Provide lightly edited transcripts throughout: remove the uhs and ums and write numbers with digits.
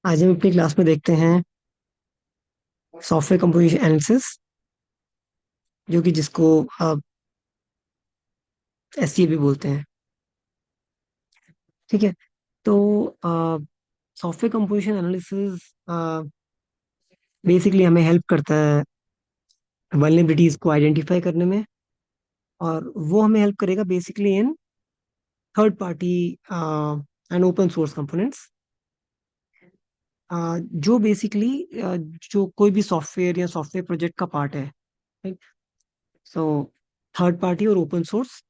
आज हम अपनी क्लास में देखते हैं सॉफ्टवेयर कंपोजिशन एनालिसिस, जो कि जिसको आप एससीए भी बोलते हैं। ठीक है। तो सॉफ्टवेयर कंपोजिशन एनालिसिस बेसिकली हमें हेल्प करता है वल्नरेबिलिटीज को आइडेंटिफाई करने में, और वो हमें हेल्प करेगा basically in third party and open source components, जो बेसिकली जो कोई भी सॉफ्टवेयर या सॉफ्टवेयर प्रोजेक्ट का पार्ट है। सो थर्ड पार्टी और ओपन सोर्स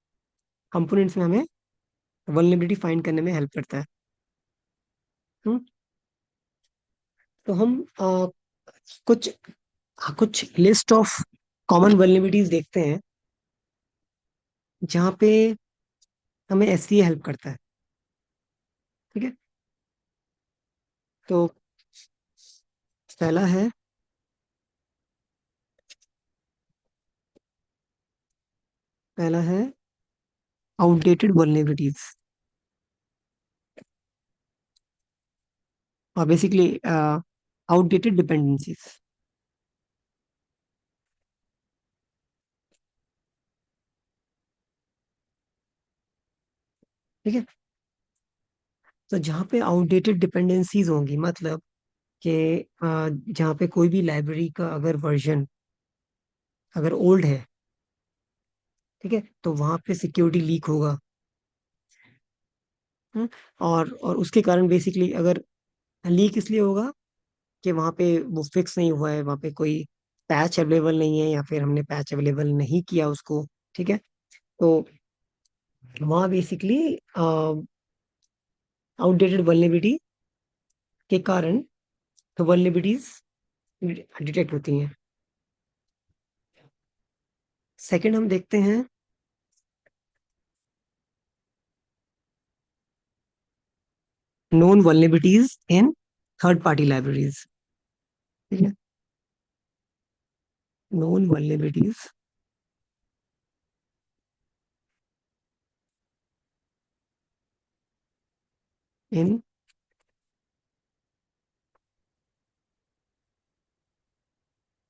कंपोनेंट्स में हमें वल्नरेबिलिटी फाइंड करने में हेल्प करता है। हम्म, तो हम कुछ कुछ लिस्ट ऑफ कॉमन वल्नरेबिलिटीज देखते हैं जहाँ पे हमें एससीए हेल्प करता है। ठीक है। तो पहला है पहला है आउटडेटेड वल्नरेबिलिटीज, और बेसिकली आउटडेटेड डिपेंडेंसीज। ठीक है। तो जहाँ पे आउटडेटेड डिपेंडेंसीज होंगी, मतलब कि जहाँ पे कोई भी लाइब्रेरी का अगर वर्जन अगर ओल्ड है, ठीक है, तो वहाँ पे सिक्योरिटी लीक होगा। हम्म, और उसके कारण बेसिकली अगर लीक इसलिए होगा कि वहाँ पे वो फिक्स नहीं हुआ है, वहाँ पे कोई पैच अवेलेबल नहीं है, या फिर हमने पैच अवेलेबल नहीं किया उसको। ठीक है। तो वहाँ बेसिकली आउटडेटेड वल्नरेबिलिटी के कारण तो वल्नरेबिलिटीज डिटेक्ट होती हैं। सेकंड हम देखते हैं known vulnerabilities in third party libraries. ठीक है। Known vulnerabilities in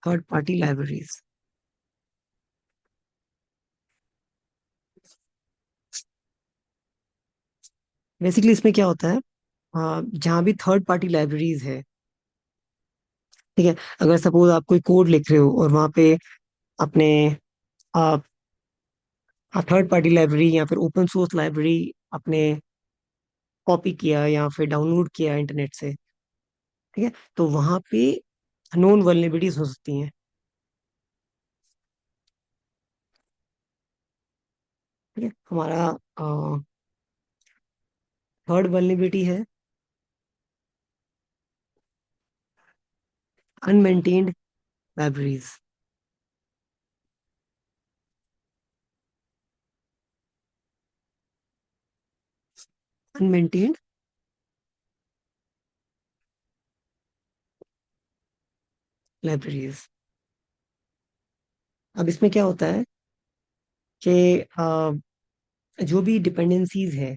third party libraries. Basically इसमें क्या होता है, जहाँ भी थर्ड पार्टी लाइब्रेरीज है, ठीक है, अगर सपोज आप कोई कोड लिख रहे हो और वहाँ पे अपने थर्ड पार्टी लाइब्रेरी या फिर ओपन सोर्स लाइब्रेरी आपने कॉपी किया या फिर डाउनलोड किया इंटरनेट से, ठीक है, तो वहाँ पे नोन वल्नरेबिलिटीज हो सकती हैं। ठीक है। हमारा थर्ड वल्नरेबिलिटी है अनमेंटेन्ड लाइब्रेरीज। अनमेंटेन्ड लाइब्रेरीज। अब इसमें क्या होता है कि जो भी डिपेंडेंसीज है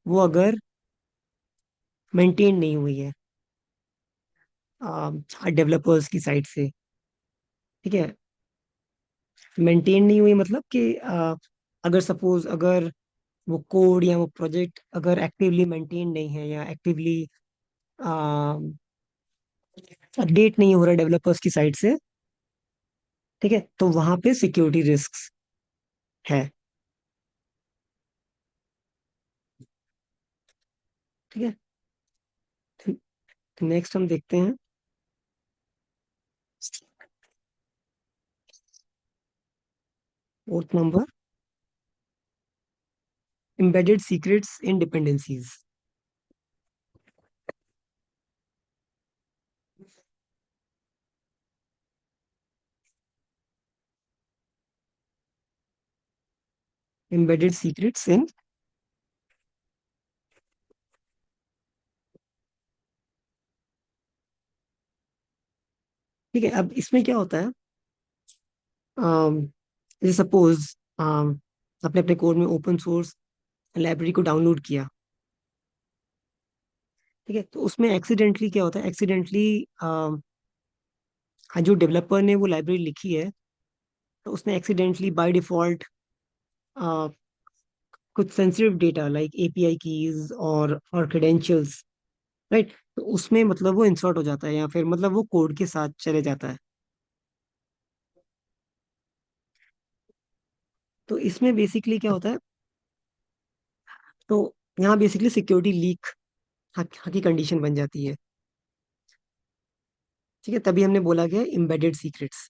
वो अगर मेंटेन नहीं हुई है डेवलपर्स की साइड से, ठीक है, मेंटेन नहीं हुई मतलब कि अगर सपोज अगर वो कोड या वो प्रोजेक्ट अगर एक्टिवली मेंटेन नहीं है या एक्टिवली अपडेट नहीं हो रहा डेवलपर्स की साइड से, ठीक है, तो वहां पे सिक्योरिटी रिस्क है। ठीक है। नेक्स्ट हम देखते हैं फोर्थ नंबर, एम्बेडेड सीक्रेट्स इन डिपेंडेंसीज। एम्बेडेड सीक्रेट्स इन, ठीक है, अब इसमें क्या होता है, जैसे सपोज आपने अपने कोड में ओपन सोर्स लाइब्रेरी को डाउनलोड किया, ठीक है, तो उसमें एक्सीडेंटली क्या होता है, एक्सीडेंटली जो डेवलपर ने वो लाइब्रेरी लिखी है, तो उसने एक्सीडेंटली बाय डिफॉल्ट कुछ sensitive data like API keys और क्रेडेंशियल्स, राइट, तो उसमें मतलब वो इंसर्ट हो जाता है, या फिर मतलब वो कोड के साथ चले जाता है। तो इसमें बेसिकली क्या होता है, तो यहाँ बेसिकली सिक्योरिटी लीक की कंडीशन बन जाती है। ठीक है, तभी हमने बोला गया एम्बेडेड सीक्रेट्स।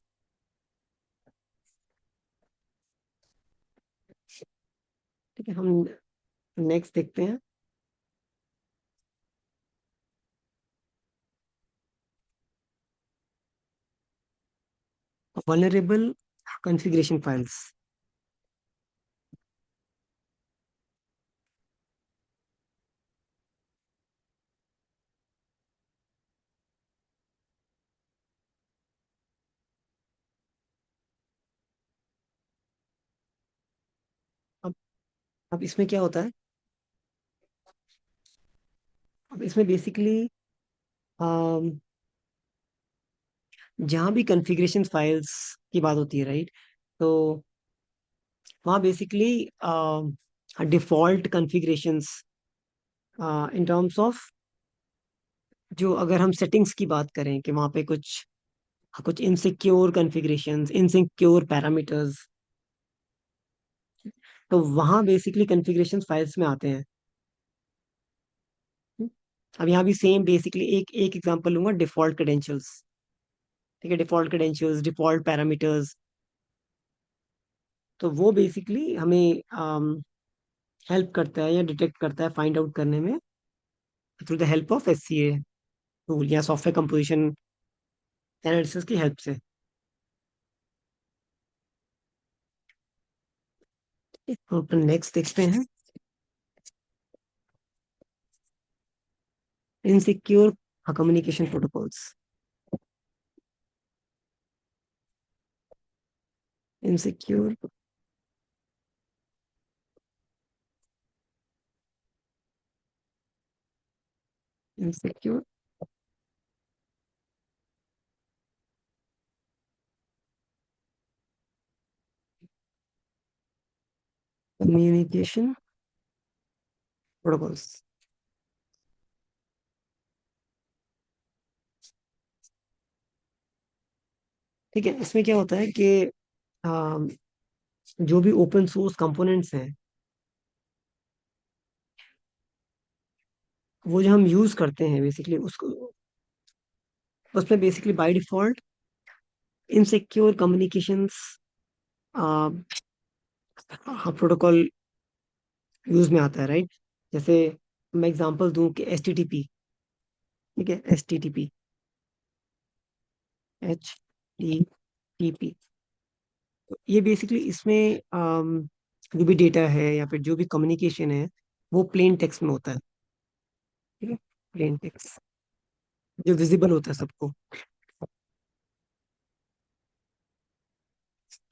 ठीक है, हम नेक्स्ट देखते हैं। Vulnerable configuration files. अब अब इसमें क्या होता है, अब इसमें बेसिकली जहाँ भी कॉन्फ़िगरेशन फाइल्स की बात होती है, राइट, तो वहाँ basically default configurations in terms of, जो अगर हम सेटिंग्स की बात करें कि वहाँ पे कुछ कुछ इनसिक्योर कॉन्फ़िगरेशंस, इनसिक्योर पैरामीटर्स, तो वहाँ बेसिकली कॉन्फ़िगरेशन फाइल्स में आते हैं। अब यहाँ भी सेम बेसिकली एक एक एग्जांपल लूंगा, डिफॉल्ट क्रेडेंशियल्स। ठीक है, डिफॉल्ट क्रेडेंशियल्स, डिफॉल्ट पैरामीटर्स, तो वो बेसिकली हमें हेल्प करता है या डिटेक्ट करता है फाइंड आउट करने में, through the help of SCA tool या सॉफ्टवेयर कंपोजिशन एनालिसिस की हेल्प से। तो अपन नेक्स्ट देखते हैं, insecure communication protocols. Insecure insecure communication protocols. ठीक है, इसमें क्या होता है कि अम, जो भी ओपन सोर्स कंपोनेंट्स हैं, वो जो हम यूज करते हैं बेसिकली उसको, उसमें basically by default insecure communications protocol use में आता है, राइट। जैसे मैं एग्जांपल दूं कि एच टी टी पी। ठीक है, H T T P, H T T P, तो ये बेसिकली इसमें जो भी डेटा है या फिर जो भी कम्युनिकेशन है, वो प्लेन टेक्स्ट में होता है। ठीक है, प्लेन टेक्स्ट जो विजिबल होता है सबको।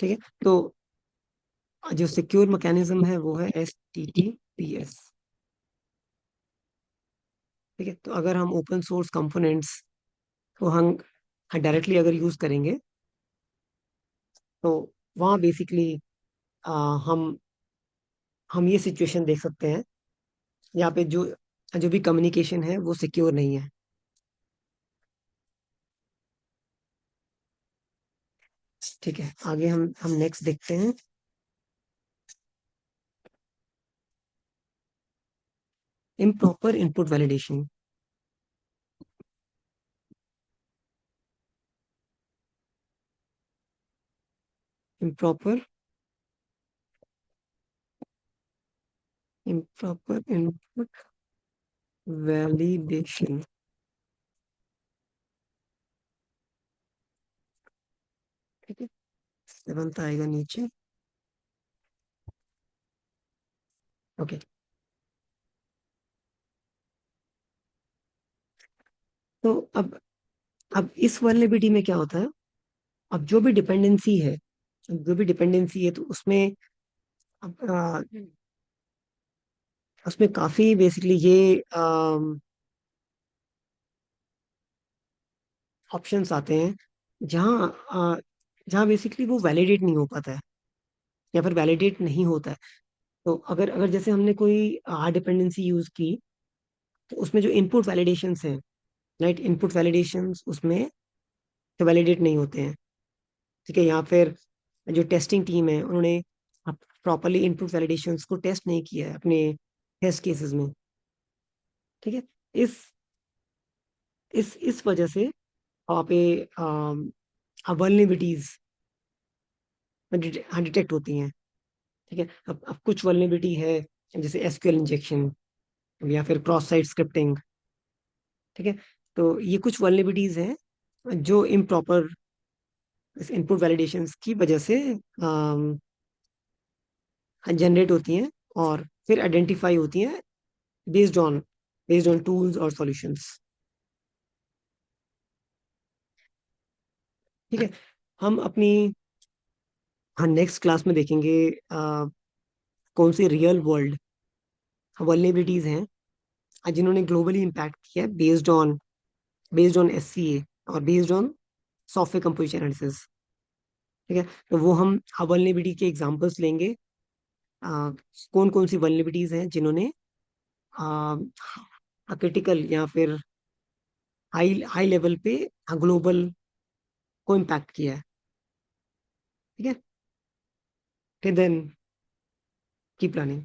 ठीक है, तो जो सिक्योर मैकेनिज्म है वो है S T T P S. ठीक है, तो अगर हम ओपन सोर्स कंपोनेंट्स को हम डायरेक्टली अगर यूज करेंगे, तो वहाँ बेसिकली हम हम ये सिचुएशन देख सकते हैं, यहाँ पे जो जो भी कम्युनिकेशन है वो सिक्योर नहीं है। ठीक है, आगे हम नेक्स्ट देखते हैं, improper input validation. Improper improper input validation. ठीक है, सेवंथ आएगा नीचे। ओके, तो अब इस वल्नरेबिलिटी में क्या होता है, अब जो भी डिपेंडेंसी है तो उसमें अब, उसमें काफी बेसिकली ये ऑप्शंस आते हैं जहाँ जहाँ बेसिकली वो वैलिडेट नहीं हो पाता है या फिर वैलिडेट नहीं होता है। तो अगर अगर जैसे हमने कोई हार्ड डिपेंडेंसी यूज की, तो उसमें जो इनपुट वैलिडेशंस हैं, राइट, इनपुट वैलिडेशंस उसमें वैलिडेट नहीं होते हैं। ठीक है, या फिर जो टेस्टिंग टीम है उन्होंने प्रॉपरली इनपुट वैलिडेशंस को टेस्ट नहीं किया है अपने टेस्ट केसेस में। ठीक है, इस इस वजह से वहाँ पे वल्नरेबिलिटीज डिटेक्ट होती हैं। ठीक है, अब कुछ वल्नरेबिलिटी है जैसे एसक्यूएल इंजेक्शन या फिर क्रॉस साइट स्क्रिप्टिंग। ठीक है, तो ये कुछ वल्नरेबिलिटीज हैं जो इम्प्रॉपर इनपुट वैलिडेशंस की वजह से जनरेट होती हैं और फिर आइडेंटिफाई होती हैं based on based on tools और सॉल्यूशंस। ठीक है, हम अपनी हाँ नेक्स्ट क्लास में देखेंगे कौन सी रियल वर्ल्ड वल्नरेबिलिटीज हैं जिन्होंने ग्लोबली इम्पैक्ट किया है बेस्ड ऑन एससीए और based on software composition analysis. ठीक है, तो वो हम वल्नरेबिलिटी के एग्जांपल्स लेंगे, कौन कौन सी वल्नरेबिलिटीज हैं जिन्होंने क्रिटिकल या फिर हाई हाई लेवल पे ग्लोबल को इम्पैक्ट किया है। ठीक है, फिर देन की प्लानिंग।